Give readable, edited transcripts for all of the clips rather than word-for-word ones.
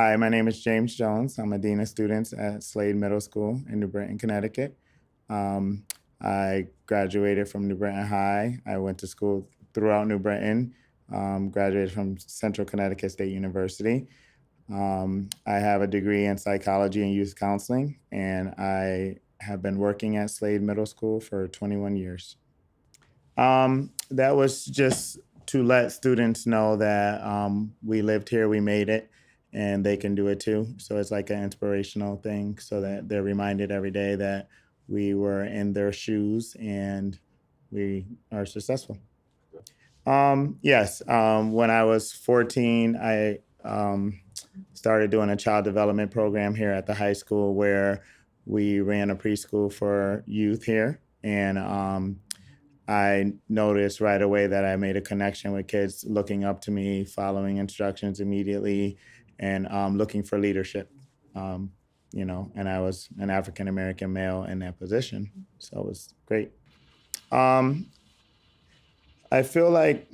Hi, my name is James Jones. I'm a dean of students at Slade Middle School in New Britain, Connecticut. Um, I graduated from New Britain High. I went to school throughout New Britain, graduated from Central Connecticut State University. I have a degree in psychology and youth counseling, and I have been working at Slade Middle School for 21 years. That was just to let students know that we lived here, we made it, and they can do it too. So it's like an inspirational thing so that they're reminded every day that we were in their shoes and we are successful. Yes, when I was 14, I started doing a child development program here at the high school where we ran a preschool for youth here. And I noticed right away that I made a connection with kids looking up to me, following instructions immediately, and looking for leadership. Um, and I was an African American male in that position, so it was great. Um, I feel like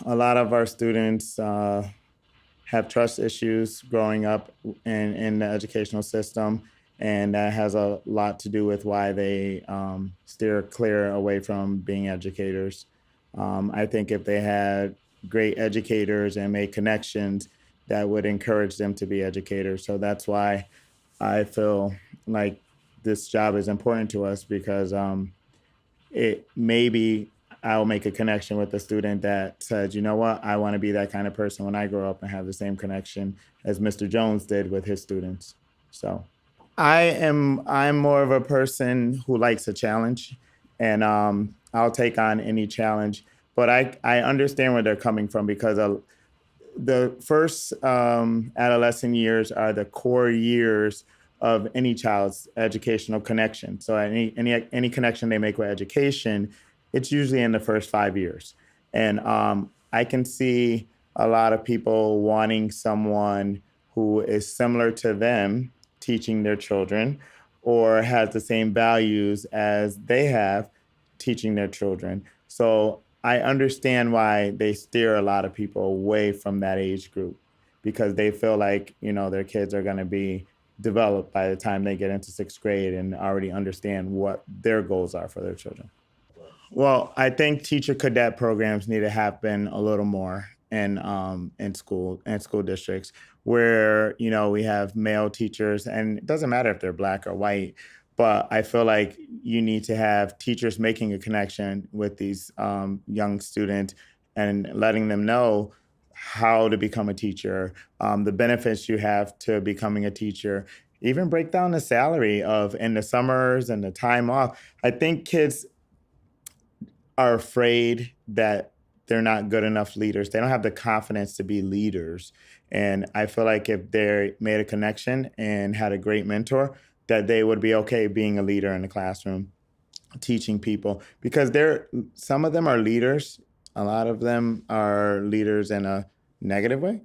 a lot of our students have trust issues growing up in the educational system, and that has a lot to do with why they steer clear away from being educators. I think if they had great educators and made connections, that would encourage them to be educators. So that's why I feel like this job is important to us because it maybe I'll make a connection with a student that says, you know what, I want to be that kind of person when I grow up and have the same connection as Mr. Jones did with his students. So I'm more of a person who likes a challenge, and I'll take on any challenge. But I understand where they're coming from because the first adolescent years are the core years of any child's educational connection. So any connection they make with education, it's usually in the first 5 years. And I can see a lot of people wanting someone who is similar to them teaching their children or has the same values as they have teaching their children. So I understand why they steer a lot of people away from that age group because they feel like, their kids are going to be developed by the time they get into sixth grade and already understand what their goals are for their children. Well, I think teacher cadet programs need to happen a little more in school districts where we have male teachers, and it doesn't matter if they're black or white, but I feel like you need to have teachers making a connection with these young students and letting them know how to become a teacher, the benefits you have to becoming a teacher. Even break down the salary of in the summers and the time off. I think kids are afraid that they're not good enough leaders. They don't have the confidence to be leaders. And I feel like if they made a connection and had a great mentor, that they would be okay being a leader in the classroom, teaching people because some of them are leaders. A lot of them are leaders in a negative way,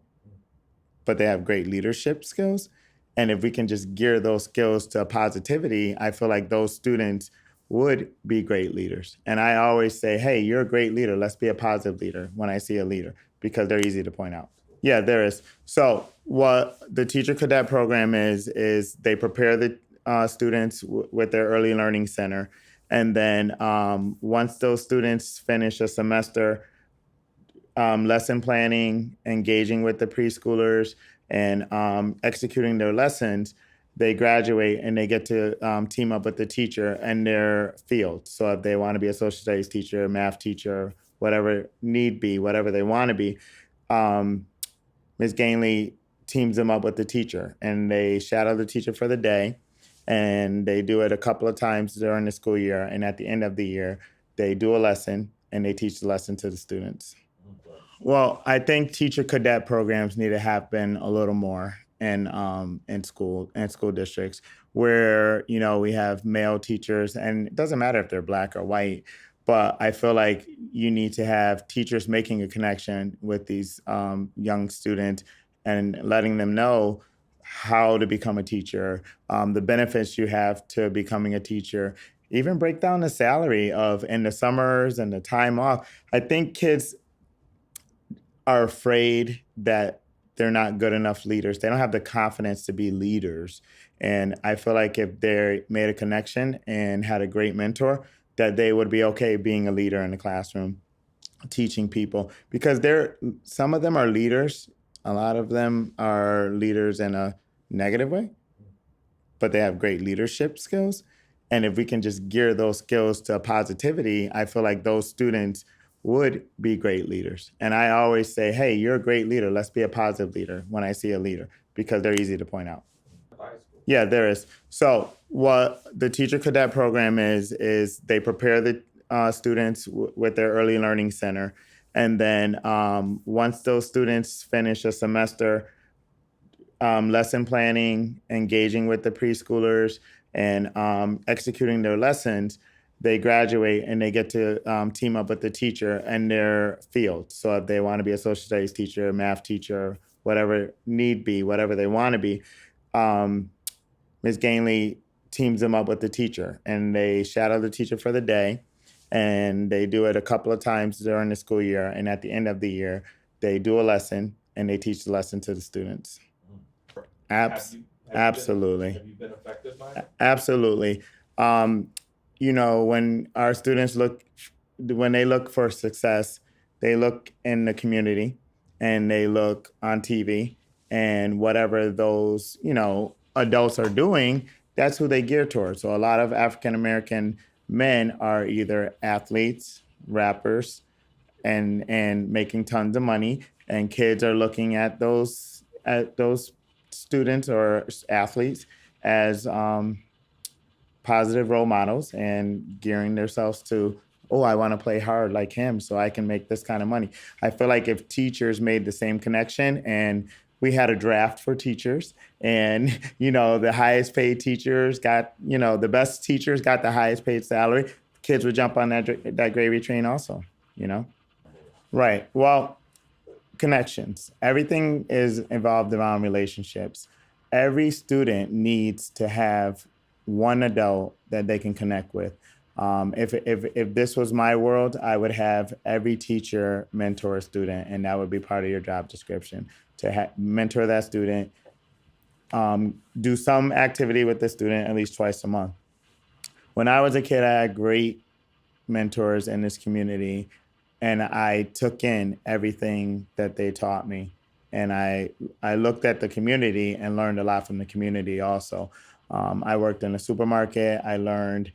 but they have great leadership skills. And if we can just gear those skills to positivity, I feel like those students would be great leaders. And I always say, hey, you're a great leader. Let's be a positive leader when I see a leader because they're easy to point out. Yeah, there is. So what the teacher cadet program is they prepare the students with their early learning center. And then once those students finish a semester, lesson planning, engaging with the preschoolers, and executing their lessons, they graduate and they get to team up with the teacher in their field. So if they want to be a social studies teacher, math teacher, whatever need be, whatever they want to be, um, Ms. Gainley teams them up with the teacher and they shadow the teacher for the day. And they do it a couple of times during the school year. And at the end of the year, they do a lesson and they teach the lesson to the students. Well, I think teacher cadet programs need to happen a little more in school districts where we have male teachers, and it doesn't matter if they're black or white, but I feel like you need to have teachers making a connection with these young students and letting them know how to become a teacher, the benefits you have to becoming a teacher. Even break down the salary of in the summers and the time off. I think kids are afraid that they're not good enough leaders. They don't have the confidence to be leaders. And I feel like if they made a connection and had a great mentor, that they would be okay being a leader in the classroom, teaching people, because they're some of them are leaders. A lot of them are leaders in a negative way, but they have great leadership skills. And if we can just gear those skills to positivity, I feel like those students would be great leaders. And I always say, hey, you're a great leader. Let's be a positive leader when I see a leader, because they're easy to point out. Yeah, there is. So what the teacher cadet program is they prepare the students with their early learning center. And then once those students finish a semester, lesson planning, engaging with the preschoolers, and executing their lessons, they graduate and they get to team up with the teacher in their field. So if they want to be a social studies teacher, math teacher, whatever need be, whatever they want to be, Ms. Gainley teams them up with the teacher, and they shadow the teacher for the day, and they do it a couple of times during the school year. And at the end of the year, they do a lesson and they teach the lesson to the students. Absolutely. Have you been affected by it? Absolutely. When our students when they look for success, they look in the community and they look on TV, and whatever those, adults are doing, that's who they gear towards. So a lot of African American men are either athletes, rappers, and making tons of money, and kids are looking at those students or athletes as positive role models and gearing themselves to, oh, I want to play hard like him so I can make this kind of money. I feel like if teachers made the same connection, and we had a draft for teachers, and the highest paid teachers got, the best teachers got the highest paid salary, kids would jump on that gravy train also. Right. Well, connections. Everything is involved around relationships. Every student needs to have one adult that they can connect with. If this was my world, I would have every teacher mentor a student, and that would be part of your job description, to mentor that student, do some activity with the student at least twice a month. When I was a kid, I had great mentors in this community, and I took in everything that they taught me. And I looked at the community and learned a lot from the community also. I worked in a supermarket. I learned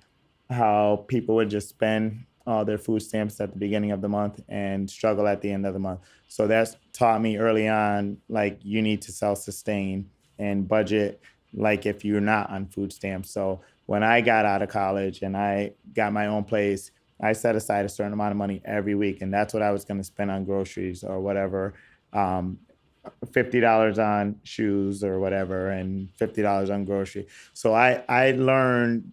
how people would just spend all their food stamps at the beginning of the month and struggle at the end of the month. So that's taught me early on, like, you need to self-sustain and budget like if you're not on food stamps. So when I got out of college and I got my own place, I set aside a certain amount of money every week, and that's what I was going to spend on groceries or whatever. $50 on shoes or whatever, and $50 on grocery. So I learned,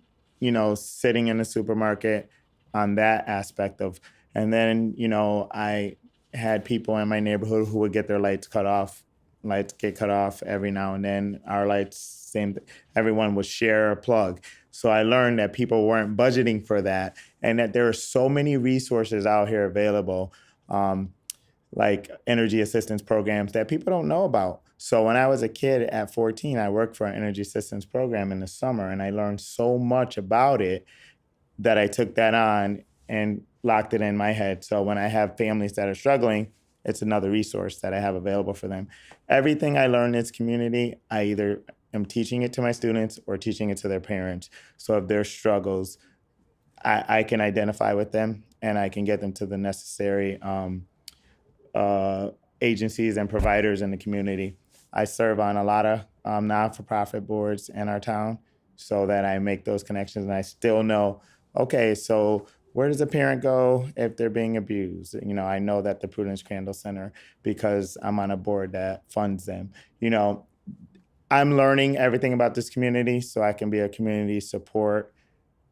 sitting in the supermarket on that aspect of, and then, I had people in my neighborhood who would get their lights get cut off every now and then. Our lights, everyone would share a plug. So I learned that people weren't budgeting for that, and that there are so many resources out here available, like energy assistance programs that people don't know about. So when I was a kid at 14, I worked for an energy assistance program in the summer, and I learned so much about it that I took that on and locked it in my head. So when I have families that are struggling, it's another resource that I have available for them. Everything I learn in this community, I either am teaching it to my students or teaching it to their parents. So if there's struggles, I can identify with them, and I can get them to the necessary agencies and providers in the community. I serve on a lot of non-for-profit boards in our town, so that I make those connections, and I still know, okay, so where does a parent go if they're being abused? I know that the Prudence Crandall Center, because I'm on a board that funds them. I'm learning everything about this community so I can be a community support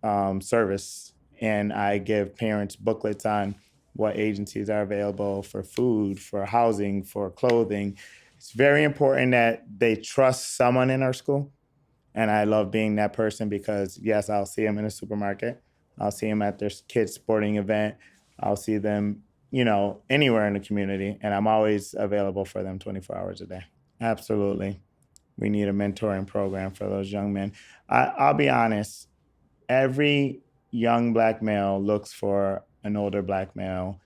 service. And I give parents booklets on what agencies are available for food, for housing, for clothing. It's very important that they trust someone in our school. And I love being that person, because, yes, I'll see them in a supermarket. I'll see them at their kids' sporting event. I'll see them anywhere in the community, and I'm always available for them 24 hours a day. Absolutely. We need a mentoring program for those young men. I'll be honest, every young black male looks for an older black male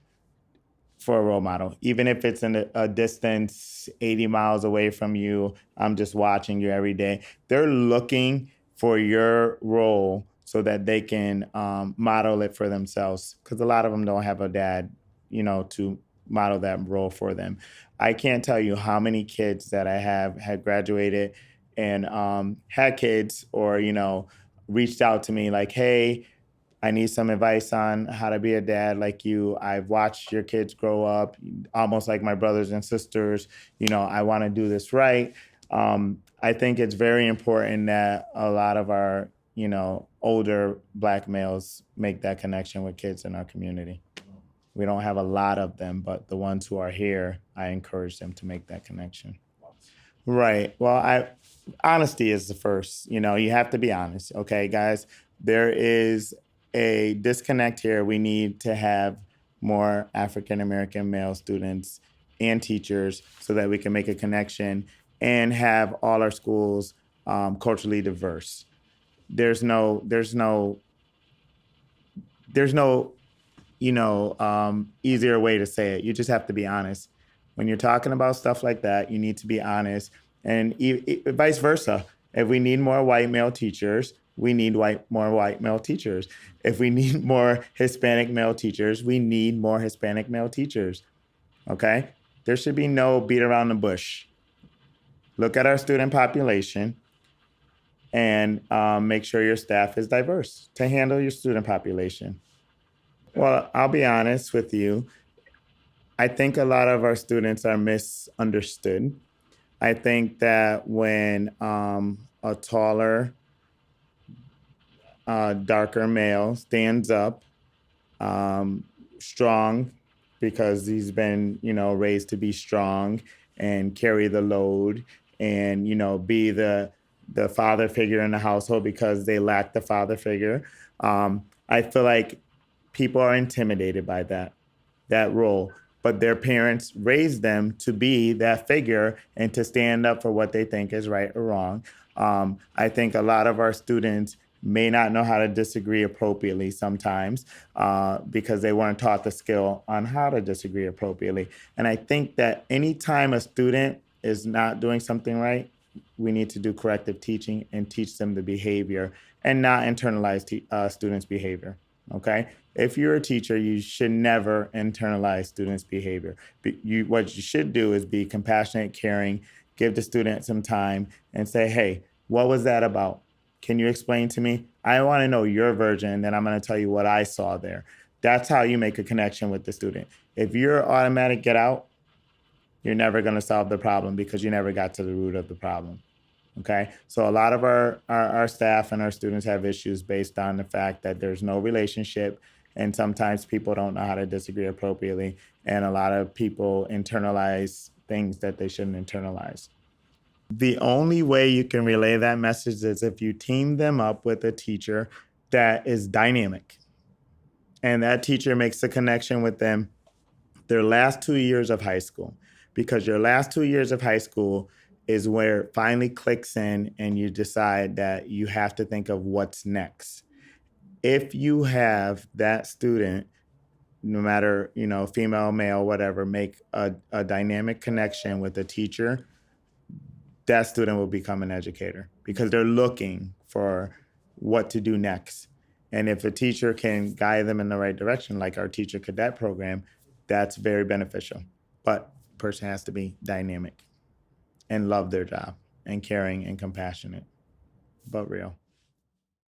for a role model, even if it's in a distance 80 miles away from you. I'm just watching you every day. They're looking for your role so that they can model it for themselves, because a lot of them don't have a dad, to model that role for them. I can't tell you how many kids that I have had graduated and had kids, or reached out to me like, hey, I need some advice on how to be a dad like you. I've watched your kids grow up almost like my brothers and sisters. I want to do this right. I think it's very important that a lot of our, older black males make that connection with kids in our community. We don't have a lot of them, but the ones who are here, I encourage them to make that connection. Right. Well, honesty is the first. You have to be honest. Okay, guys, there is a disconnect here. We need to have more African American male students and teachers so that we can make a connection and have all our schools culturally diverse. There's no easier way to say it. You just have to be honest. When you're talking about stuff like that, you need to be honest, and vice versa. If we need more white male teachers, we need more white male teachers. If we need more Hispanic male teachers, we need more Hispanic male teachers. Okay? There should be no beat around the bush. Look at our student population and make sure your staff is diverse to handle your student population. Well, I'll be honest with you. I think a lot of our students are misunderstood. I think that when a taller, darker male stands up, strong, because he's been, raised to be strong and carry the load, and be the father figure in the household because they lack the father figure. I feel like people are intimidated by that role, but their parents raised them to be that figure and to stand up for what they think is right or wrong. I think a lot of our students may not know how to disagree appropriately sometimes because they weren't taught the skill on how to disagree appropriately. And I think that anytime a student is not doing something right, we need to do corrective teaching and teach them the behavior and not internalize students' behavior. Okay? If you're a teacher, you should never internalize students' behavior. What you should do is be compassionate, caring, give the student some time and say, hey, what was that about? Can you explain to me? I want to know your version, and then I'm going to tell you what I saw there. That's how you make a connection with the student. If you're automatic get out, you're never going to solve the problem because you never got to the root of the problem. Okay, so a lot of our staff and our students have issues based on the fact that there's no relationship, and sometimes people don't know how to disagree appropriately, and a lot of people internalize things that they shouldn't internalize. The only way you can relay that message is if you team them up with a teacher that is dynamic, and that teacher makes a connection with them their last 2 years of high school, because your last 2 years of high school is where it finally clicks in and you decide that you have to think of what's next. If you have that student, no matter, female, male, whatever, make a dynamic connection with a teacher, that student will become an educator because they're looking for what to do next. And if a teacher can guide them in the right direction, like our teacher cadet program, that's very beneficial. But the person has to be dynamic and love their job and caring and compassionate, but real.